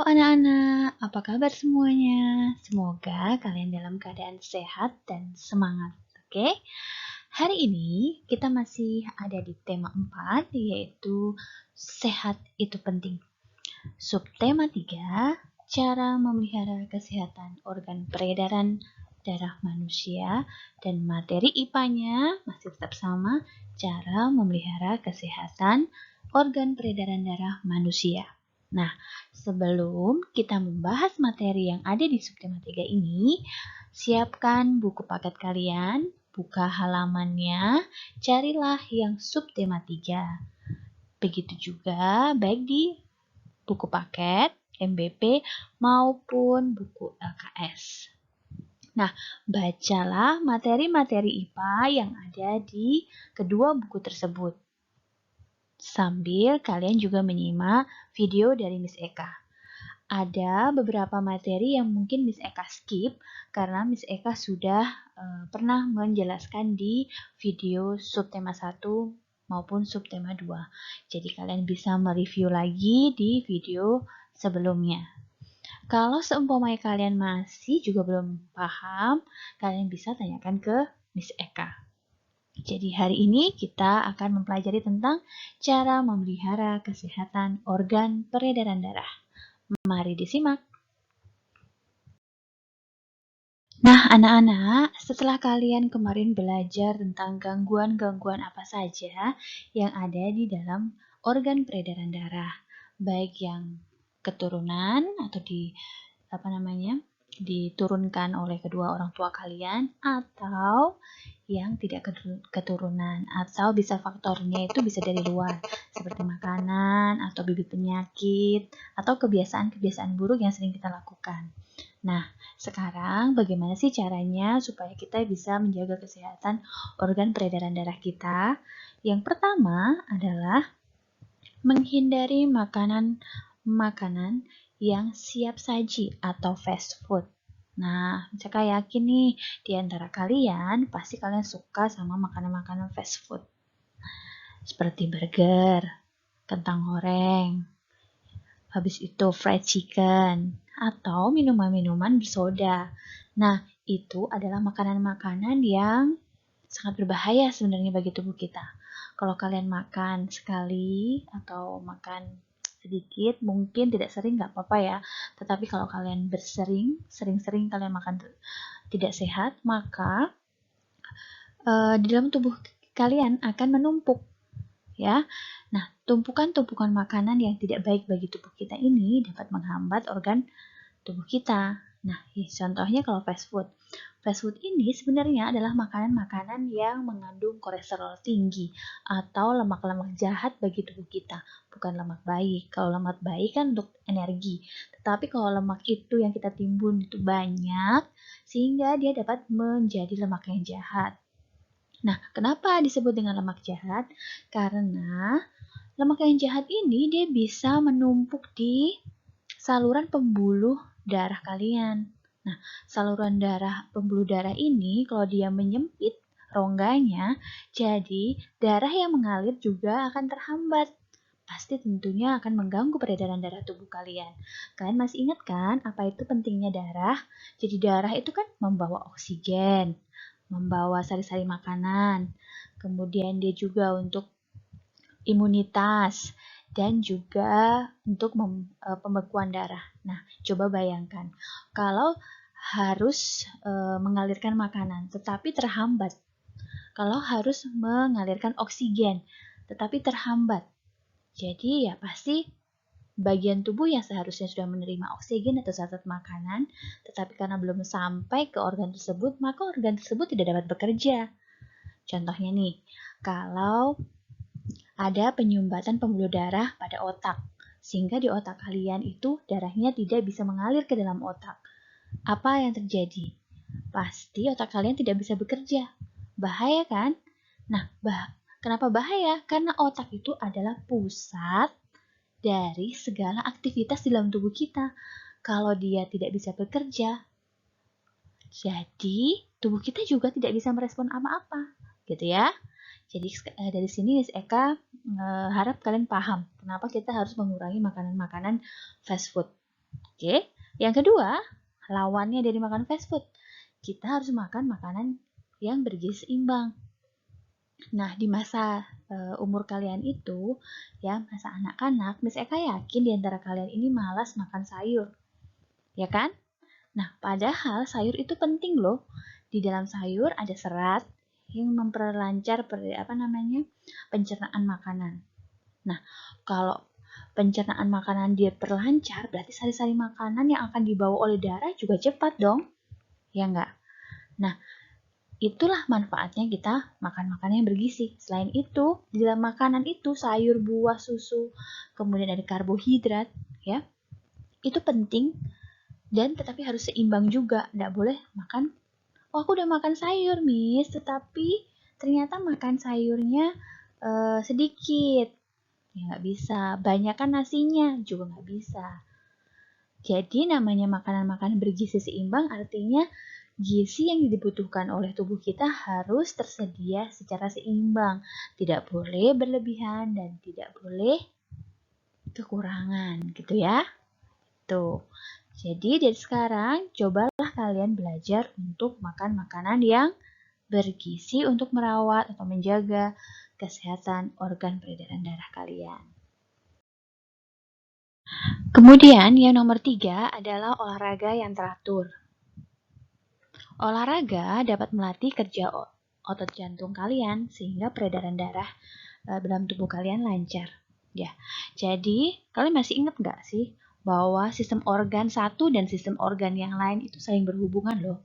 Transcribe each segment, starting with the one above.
Halo anak-anak, apa kabar semuanya? Semoga kalian dalam keadaan sehat dan semangat, oke? Hari ini kita masih ada di tema 4, yaitu sehat itu penting. Subtema 3, cara memelihara kesehatan organ peredaran darah manusia, dan materi IPA-nya masih tetap sama, cara memelihara kesehatan organ peredaran darah manusia. Nah, sebelum kita membahas materi yang ada di subtema 3 ini, siapkan buku paket kalian, buka halamannya, carilah yang subtema 3. Begitu juga baik di buku paket, MBP, maupun buku LKS. Nah, bacalah materi-materi IPA yang ada di kedua buku tersebut. Sambil kalian juga menyimak video dari Miss Eka. Ada beberapa materi yang mungkin Miss Eka skip karena Miss Eka sudah pernah menjelaskan di video subtema 1 maupun subtema 2. Jadi kalian bisa mereview lagi di video sebelumnya. Kalau seumpamanya kalian masih juga belum paham, kalian bisa tanyakan ke Miss Eka. Jadi hari ini kita akan mempelajari tentang cara memelihara kesehatan organ peredaran darah. Mari disimak. Nah, anak-anak, setelah kalian kemarin belajar tentang gangguan-gangguan apa saja yang ada di dalam organ peredaran darah, baik yang keturunan atau diturunkan oleh kedua orang tua kalian, atau yang tidak keturunan, atau bisa faktornya itu bisa dari luar, seperti makanan atau bibit penyakit atau kebiasaan-kebiasaan buruk yang sering kita lakukan. Nah, sekarang bagaimana sih caranya supaya kita bisa menjaga kesehatan organ peredaran darah kita? Yang pertama adalah menghindari makanan yang siap saji atau fast food. Nah, saya yakin nih di antara kalian pasti kalian suka sama makanan-makanan fast food. Seperti burger, kentang goreng, habis itu fried chicken, atau minuman-minuman bersoda. Nah, itu adalah makanan-makanan yang sangat berbahaya sebenarnya bagi tubuh kita. Kalau kalian makan sekali atau makan sedikit, mungkin tidak sering nggak apa-apa ya. Tetapi kalau kalian sering-sering kalian makan tidak sehat, maka di dalam tubuh kalian akan menumpuk, ya. Nah, tumpukan-tumpukan makanan yang tidak baik bagi tubuh kita ini dapat menghambat organ tubuh kita. Nah, contohnya kalau fast food. Fast food ini sebenarnya adalah makanan-makanan yang mengandung kolesterol tinggi atau lemak-lemak jahat bagi tubuh kita, bukan lemak baik. Kalau lemak baik kan untuk energi, tetapi kalau lemak itu yang kita timbun itu banyak, sehingga dia dapat menjadi lemak yang jahat. Nah, kenapa disebut dengan lemak jahat? Karena lemak yang jahat ini dia bisa menumpuk di saluran pembuluh darah kalian. Nah, saluran pembuluh darah ini kalau dia menyempit rongganya, jadi darah yang mengalir juga akan terhambat. Pasti tentunya akan mengganggu peredaran darah tubuh kalian. Kalian masih ingat kan apa itu pentingnya darah? Jadi darah itu kan membawa oksigen, membawa sari-sari makanan, kemudian dia juga untuk imunitas, dan juga untuk pembekuan darah. Nah, coba bayangkan kalau harus mengalirkan makanan tetapi terhambat. Kalau harus mengalirkan oksigen tetapi terhambat. Jadi ya pasti bagian tubuh yang seharusnya sudah menerima oksigen atau zat makanan, tetapi karena belum sampai ke organ tersebut, maka organ tersebut tidak dapat bekerja. Contohnya nih, kalau ada penyumbatan pembuluh darah pada otak, sehingga di otak kalian itu darahnya tidak bisa mengalir ke dalam otak. Apa yang terjadi? Pasti otak kalian tidak bisa bekerja. Bahaya kan? Nah, kenapa bahaya? Karena otak itu adalah pusat dari segala aktivitas di dalam tubuh kita. Kalau dia tidak bisa bekerja, jadi tubuh kita juga tidak bisa merespon apa-apa, gitu ya. Jadi dari sini Miss Eka harap kalian paham kenapa kita harus mengurangi makanan-makanan fast food. Oke, yang kedua, lawannya dari makan fast food. Kita harus makan makanan yang bergizi seimbang. Nah, di masa umur kalian itu, ya masa anak-anak, Miss Eka yakin di antara kalian ini malas makan sayur, ya kan? Nah, padahal sayur itu penting loh. Di dalam sayur ada serat yang memperlancar pencernaan makanan. Nah, kalau pencernaan makanan dia perlancar, berarti sari-sari makanan yang akan dibawa oleh darah juga cepat dong, ya enggak? Nah, itulah manfaatnya kita makan makanan yang bergizi. Selain itu, di dalam makanan itu sayur, buah, susu, kemudian ada karbohidrat, ya. Itu penting dan tetapi harus seimbang juga. Nggak boleh makan, oh aku udah makan sayur, Miss, tetapi ternyata makan sayurnya sedikit. Ya nggak bisa. Banyakan nasinya juga nggak bisa. Jadi namanya makanan-makanan bergizi seimbang artinya gizi yang dibutuhkan oleh tubuh kita harus tersedia secara seimbang. Tidak boleh berlebihan dan tidak boleh kekurangan, gitu ya. Tuh. Jadi dari sekarang cobalah kalian belajar untuk makan makanan yang bergizi untuk merawat atau menjaga kesehatan organ peredaran darah kalian. Kemudian yang nomor 3 adalah olahraga yang teratur. Olahraga dapat melatih kerja otot jantung kalian sehingga peredaran darah dalam tubuh kalian lancar. Ya, jadi kalian masih ingat nggak sih bahwa sistem organ satu dan sistem organ yang lain itu saling berhubungan loh.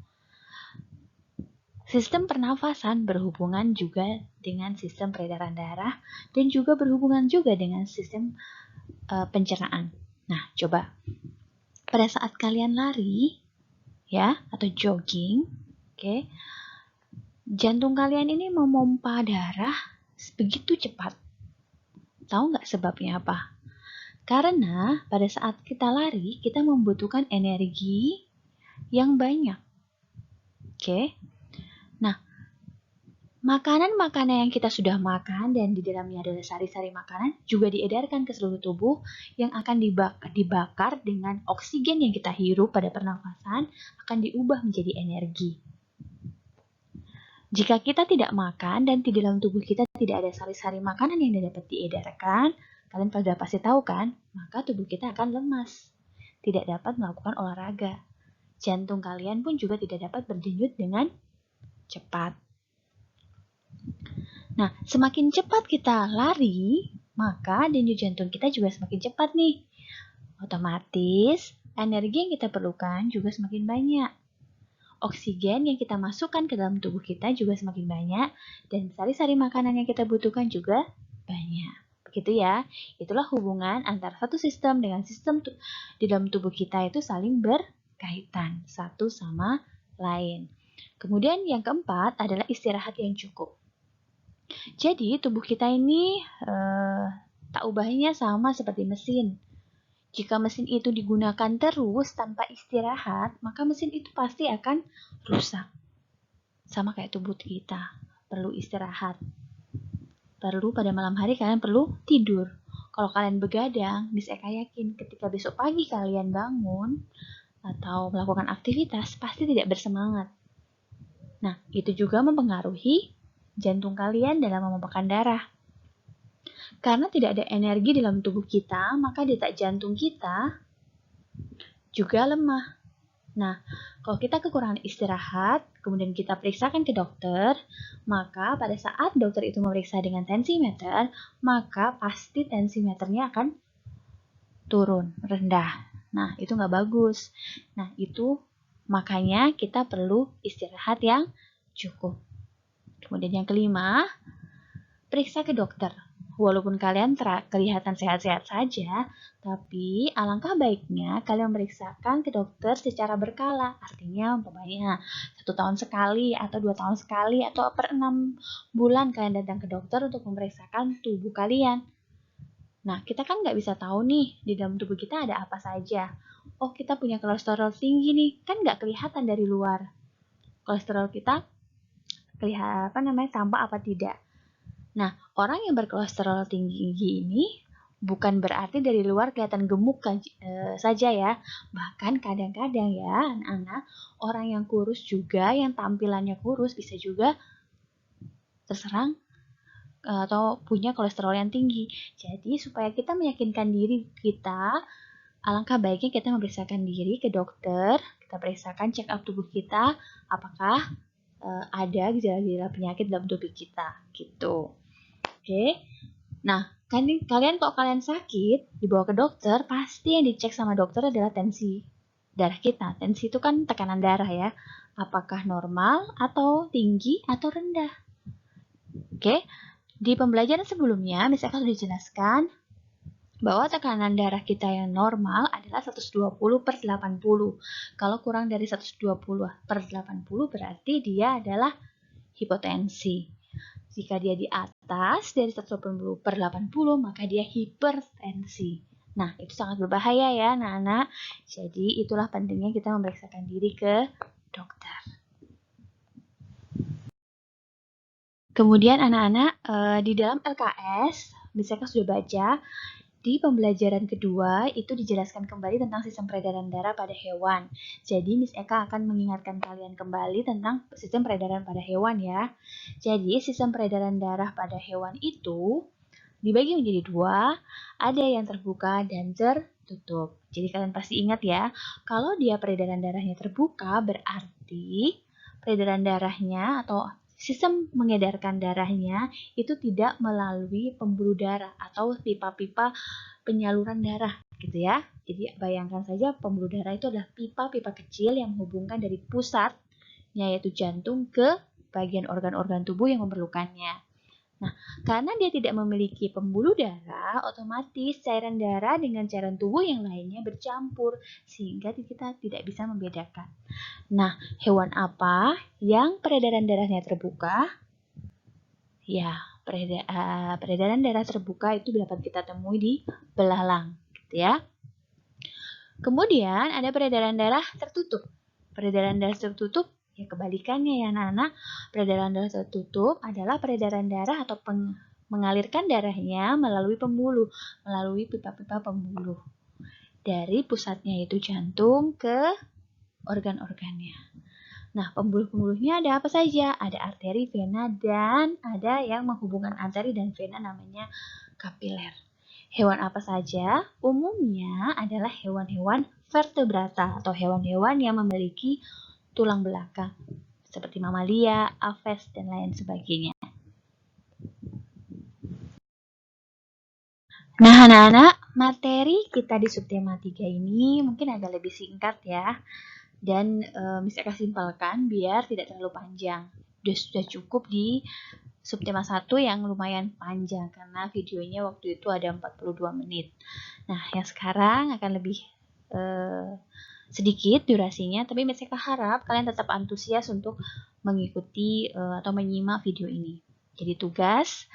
Sistem pernafasan berhubungan juga dengan sistem peredaran darah dan juga berhubungan juga dengan sistem pencernaan. Nah, coba pada saat kalian lari ya atau jogging, oke, jantung kalian ini memompa darah begitu cepat. Tahu nggak sebabnya apa? Karena pada saat kita lari, kita membutuhkan energi yang banyak. Oke. Nah, makanan-makanan yang kita sudah makan dan di dalamnya adalah sari-sari makanan juga diedarkan ke seluruh tubuh yang akan dibakar dengan oksigen yang kita hirup pada pernafasan akan diubah menjadi energi. Jika kita tidak makan dan di dalam tubuh kita tidak ada sari-sari makanan yang dapat diedarkan, kalian pada pasti tahu kan, maka tubuh kita akan lemas, tidak dapat melakukan olahraga. Jantung kalian pun juga tidak dapat berdenyut dengan cepat. Nah, semakin cepat kita lari, maka denyut jantung kita juga semakin cepat nih. Otomatis, energi yang kita perlukan juga semakin banyak. Oksigen yang kita masukkan ke dalam tubuh kita juga semakin banyak, dan sari-sari makanan yang kita butuhkan juga banyak. Begitu ya, itulah hubungan antara satu sistem dengan sistem di dalam tubuh kita itu saling berkaitan satu sama lain. Kemudian yang keempat adalah istirahat yang cukup. Jadi tubuh kita ini tak ubahnya sama seperti mesin. Jika mesin itu digunakan terus tanpa istirahat, maka mesin itu pasti akan rusak. Sama kayak tubuh kita, perlu istirahat. Perlu pada malam hari kalian perlu tidur. Kalau kalian begadang, Miss Eka yakin ketika besok pagi kalian bangun atau melakukan aktivitas, pasti tidak bersemangat. Nah, itu juga mempengaruhi jantung kalian dalam memompahkan darah. Karena tidak ada energi dalam tubuh kita, maka detak jantung kita juga lemah. Nah, kalau kita kekurangan istirahat, kemudian kita periksakan ke dokter, maka pada saat dokter itu memeriksa dengan tensimeter, maka pasti tensimeternya akan turun, rendah. Nah, itu nggak bagus. Nah, itu makanya kita perlu istirahat yang cukup. Kemudian yang kelima, periksa ke dokter. Walaupun kalian kelihatan sehat-sehat saja, tapi alangkah baiknya kalian memeriksakan ke dokter secara berkala. Artinya umpamanya 1 tahun sekali atau 2 tahun sekali atau per 6 bulan kalian datang ke dokter untuk memeriksakan tubuh kalian. Nah, kita kan nggak bisa tahu nih di dalam tubuh kita ada apa saja. Oh, kita punya kolesterol tinggi nih, kan nggak kelihatan dari luar. Kolesterol kita kelihatan tampak apa tidak. Nah, orang yang berkolesterol tinggi ini bukan berarti dari luar kelihatan gemuk saja ya. Bahkan kadang-kadang ya anak-anak, orang yang kurus juga, yang tampilannya kurus bisa juga terserang atau punya kolesterol yang tinggi. Jadi supaya kita meyakinkan diri kita, alangkah baiknya kita memeriksakan diri ke dokter, kita periksakan check up tubuh kita, apakah ada gejala-gejala penyakit dalam tubuh kita, gitu. Oke. Nah, kalian kalau kalian sakit, dibawa ke dokter, pasti yang dicek sama dokter adalah tensi darah kita. Tensi itu kan tekanan darah ya. Apakah normal atau tinggi atau rendah. Oke. Di pembelajaran sebelumnya, Miss Eka sudah dijelaskan bahwa tekanan darah kita yang normal adalah 120/80. Kalau kurang dari 120/80 berarti dia adalah hipotensi. Jika dia di atas dari 180/80 maka dia hipertensi. Nah, itu sangat berbahaya ya anak-anak. Jadi itulah pentingnya kita memeriksakan diri ke dokter. Kemudian anak-anak di dalam LKS, misalkan sudah baca, di pembelajaran kedua itu dijelaskan kembali tentang sistem peredaran darah pada hewan. Jadi Miss Eka akan mengingatkan kalian kembali tentang sistem peredaran pada hewan ya. Jadi sistem peredaran darah pada hewan itu dibagi menjadi dua, ada yang terbuka dan tertutup. Jadi kalian pasti ingat ya, kalau dia peredaran darahnya terbuka berarti peredaran darahnya atau sistem mengedarkan darahnya itu tidak melalui pembuluh darah atau pipa-pipa penyaluran darah gitu ya. Jadi bayangkan saja pembuluh darah itu adalah pipa-pipa kecil yang menghubungkan dari pusatnya yaitu jantung ke bagian organ-organ tubuh yang memerlukannya. Nah, karena dia tidak memiliki pembuluh darah, otomatis cairan darah dengan cairan tubuh yang lainnya bercampur sehingga kita tidak bisa membedakan. Nah, hewan apa yang peredaran darahnya terbuka? Ya, peredaran darah terbuka itu dapat kita temui di belalang, gitu ya. Kemudian ada peredaran darah tertutup. Peredaran darah tertutup ya kebalikannya ya anak-anak. Peredaran darah tertutup adalah peredaran darah atau mengalirkan darahnya melalui pembuluh, melalui pipa-pipa pembuluh. Dari pusatnya yaitu jantung ke organ-organnya. Nah, pembuluh-pembuluhnya ada apa saja? Ada arteri, vena, dan ada yang menghubungkan arteri dan vena namanya kapiler. Hewan apa saja? Umumnya adalah hewan-hewan vertebrata atau hewan-hewan yang memiliki tulang belakang seperti mamalia, aves, dan lain sebagainya. Nah, anak-anak, materi kita di subtema 3 ini mungkin agak lebih singkat ya. Dan Miss Eka simpelkan biar tidak terlalu panjang. Sudah cukup di subtema 1 yang lumayan panjang karena videonya waktu itu ada 42 menit. Nah, yang sekarang akan lebih sedikit durasinya, tapi Miss Eka harap kalian tetap antusias untuk mengikuti atau menyimak video ini. Jadi tugas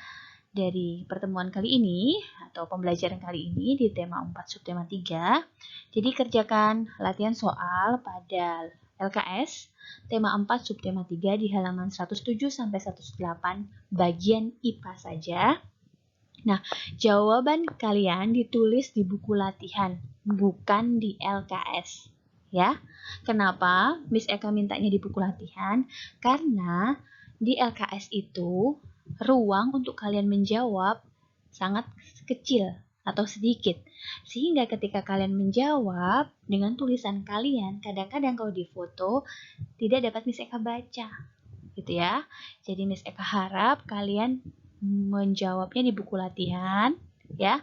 dari pertemuan kali ini atau pembelajaran kali ini di tema 4 subtema 3. Jadi kerjakan latihan soal pada LKS tema 4 subtema 3 di halaman 107 sampai 108 bagian IPA saja. Nah, jawaban kalian ditulis di buku latihan, bukan di LKS. Ya, kenapa Miss Eka mintanya di buku latihan? Karena di LKS itu ruang untuk kalian menjawab sangat kecil atau sedikit. Sehingga ketika kalian menjawab dengan tulisan kalian, kadang-kadang kalau di foto tidak dapat Miss Eka baca. Gitu ya. Jadi Miss Eka harap kalian menjawabnya di buku latihan, ya.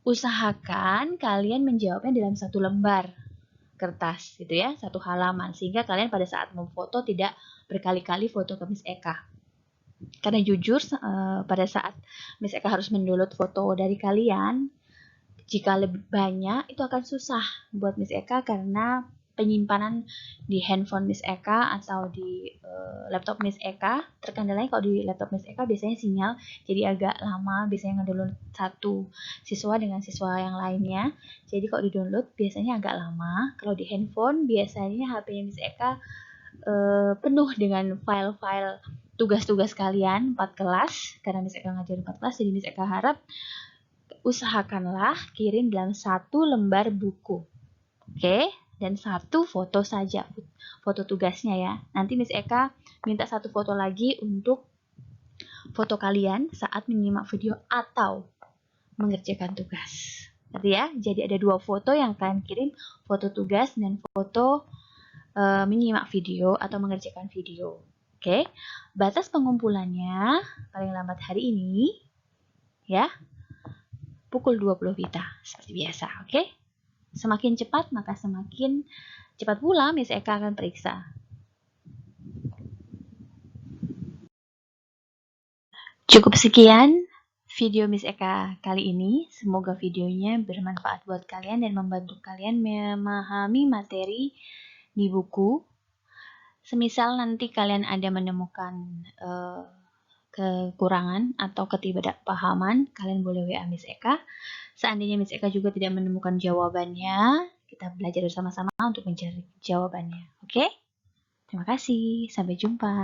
Usahakan kalian menjawabnya dalam satu lembar kertas gitu ya, satu halaman, sehingga kalian pada saat memfoto tidak berkali-kali foto ke Miss Eka. Karena jujur pada saat Miss Eka harus mendownload foto dari kalian, jika lebih banyak itu akan susah buat Miss Eka karena penyimpanan di handphone Miss Eka atau di laptop Miss Eka, terkendalanya kalau di laptop Miss Eka biasanya sinyal jadi agak lama, biasanya ngedownload satu siswa dengan siswa yang lainnya, jadi kalau di download biasanya agak lama. Kalau di handphone biasanya HP Miss Eka penuh dengan file-file tugas-tugas kalian 4 kelas, karena Miss Eka ngajarin 4 kelas, jadi Miss Eka harap usahakanlah kirim dalam 1 lembar buku. Oke, dan 1 foto saja, foto tugasnya ya. Nanti Miss Eka minta 1 foto lagi untuk foto kalian saat menyimak video atau mengerjakan tugas. Berarti ya, jadi ada 2 foto yang kalian kirim, foto tugas dan foto menyimak video atau mengerjakan video. Oke, batas pengumpulannya paling lambat hari ini ya, pukul 20 WITA seperti biasa. Oke, semakin cepat maka semakin cepat pula Miss Eka akan periksa. Cukup sekian video Miss Eka kali ini. Semoga videonya bermanfaat buat kalian dan membantu kalian memahami materi di buku. Semisal nanti kalian ada menemukan kekurangan atau ketidakpahaman, kalian boleh WA Miss Eka. Seandainya Miss Eka juga tidak menemukan jawabannya, kita belajar bersama-sama untuk mencari jawabannya. Oke? Terima kasih. Sampai jumpa.